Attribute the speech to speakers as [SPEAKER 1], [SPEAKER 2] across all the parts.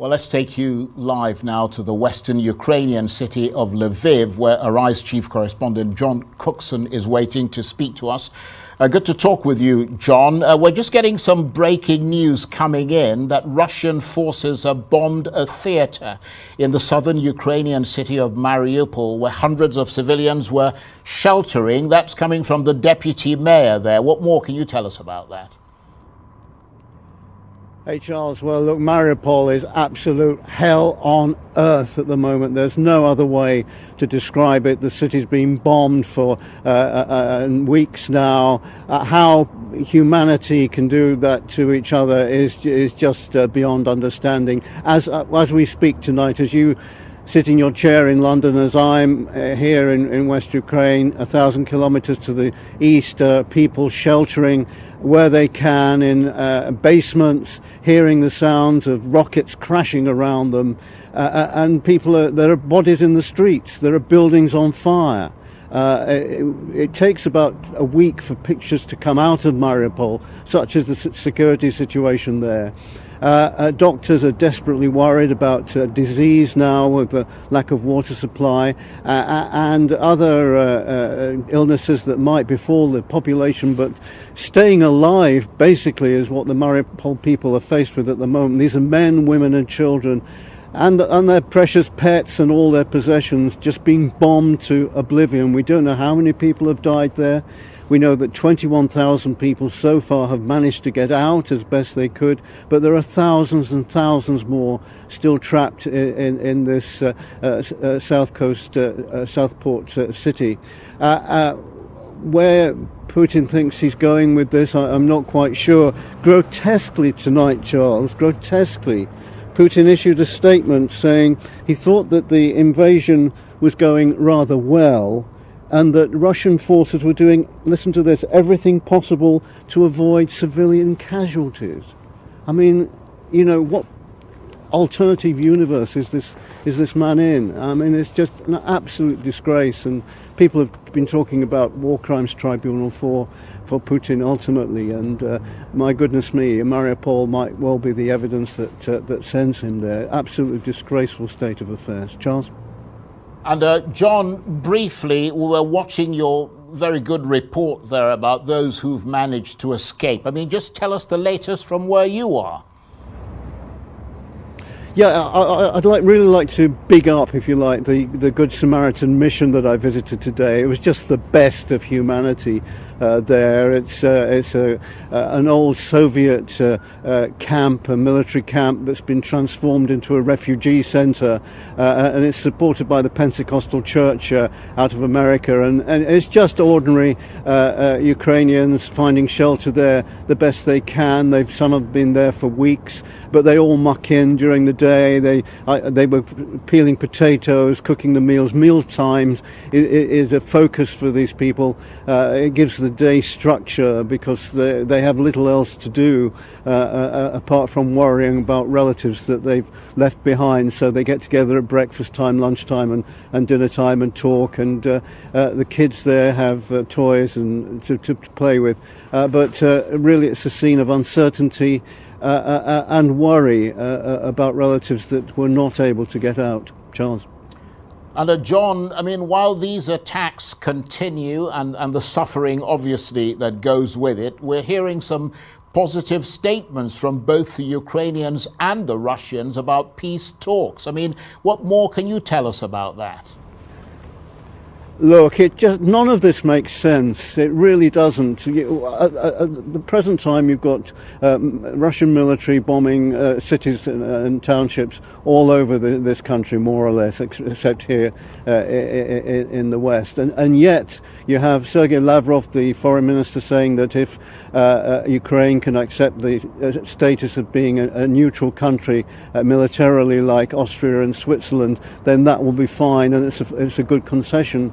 [SPEAKER 1] Well, let's take you live now to the western Ukrainian city of Lviv, where Arise chief correspondent John Cookson is waiting to speak to us. Good to talk with you, John. We're just getting some breaking news coming in that Russian forces have bombed a theater in the southern Ukrainian city of Mariupol, where hundreds of civilians were sheltering. That's coming from the deputy mayor there. What more can you tell us about that?
[SPEAKER 2] Hey Charles, well look, Mariupol is absolute hell on earth at the moment. There's no other way to describe it. The city's been bombed for weeks now. How humanity can do that to each other is just beyond understanding. As we speak tonight, as you sit in your chair in London, as I'm here in West Ukraine, 1,000 kilometers to the east, people sheltering where they can in basements, hearing the sounds of rockets crashing around them, and there are bodies in the streets, there are buildings on fire. It takes about a week for pictures to come out of Mariupol, such as the security situation there. Doctors are desperately worried about disease now with the lack of water supply and other illnesses that might befall the population, but staying alive basically is what the Mariupol people are faced with at the moment. These are men, women and children and their precious pets and all their possessions just being bombed to oblivion. We don't know how many people have died there. We know that 21,000 people so far have managed to get out as best they could, but there are thousands and thousands more still trapped in this Southport city. Where Putin thinks he's going with this, I'm not quite sure. Grotesquely tonight, Charles, grotesquely, Putin issued a statement saying he thought that the invasion was going rather well, and that Russian forces were doing, listen to this, everything possible to avoid civilian casualties. I mean, you know, what alternative universe is this man in? I mean, it's just an absolute disgrace, and people have been talking about war crimes tribunal for Putin ultimately, and my goodness me, Mariupol might well be the evidence that sends him there. Absolutely disgraceful state of affairs. Charles?
[SPEAKER 1] And John, briefly, we were watching your very good report there about those who've managed to escape. I mean, just tell us the latest from where you are.
[SPEAKER 2] Yeah, I'd really like to big up, if you like, the Good Samaritan mission that I visited today. It was just the best of humanity there. It's an old Soviet camp, a military camp that's been transformed into a refugee center, and it's supported by the Pentecostal Church out of America, and it's just ordinary Ukrainians finding shelter there the best they can. Some have been there for weeks, but they all muck in during the day. They were peeling potatoes, cooking the meals. Meal times is a focus for these people. It gives the day structure because they have little else to do apart from worrying about relatives that they've left behind. So they get together at breakfast time, lunchtime and dinner time and talk, and the kids there have toys and to play with. But really it's a scene of uncertainty and worry about relatives that were not able to get out. Charles?
[SPEAKER 1] And John, I mean, while these attacks continue and the suffering obviously that goes with it, we're hearing some positive statements from both the Ukrainians and the Russians about peace talks. I mean, what more can you tell us about that?
[SPEAKER 2] Look, none of this makes sense. It really doesn't. At the present time, you've got Russian military bombing cities and townships all over this country, more or less, except here in the West. And yet, you have Sergei Lavrov, the foreign minister, saying that if Ukraine can accept the status of being a neutral country militarily, like Austria and Switzerland, then that will be fine, and it's a good concession.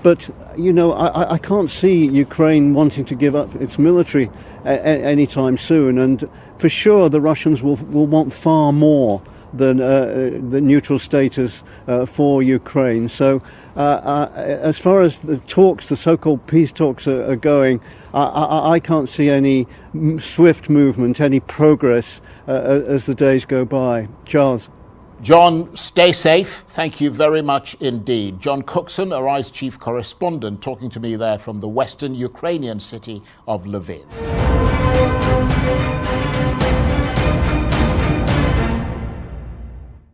[SPEAKER 2] But, you know, I can't see Ukraine wanting to give up its military anytime soon. And for sure, the Russians will want far more the neutral status for Ukraine. So as far as the talks, the so-called peace talks are going, I can't see any swift movement, any progress as the days go by. Charles.
[SPEAKER 1] John, stay safe. Thank you very much indeed. John Cookson, Arise Chief Correspondent, talking to me there from the western Ukrainian city of Lviv.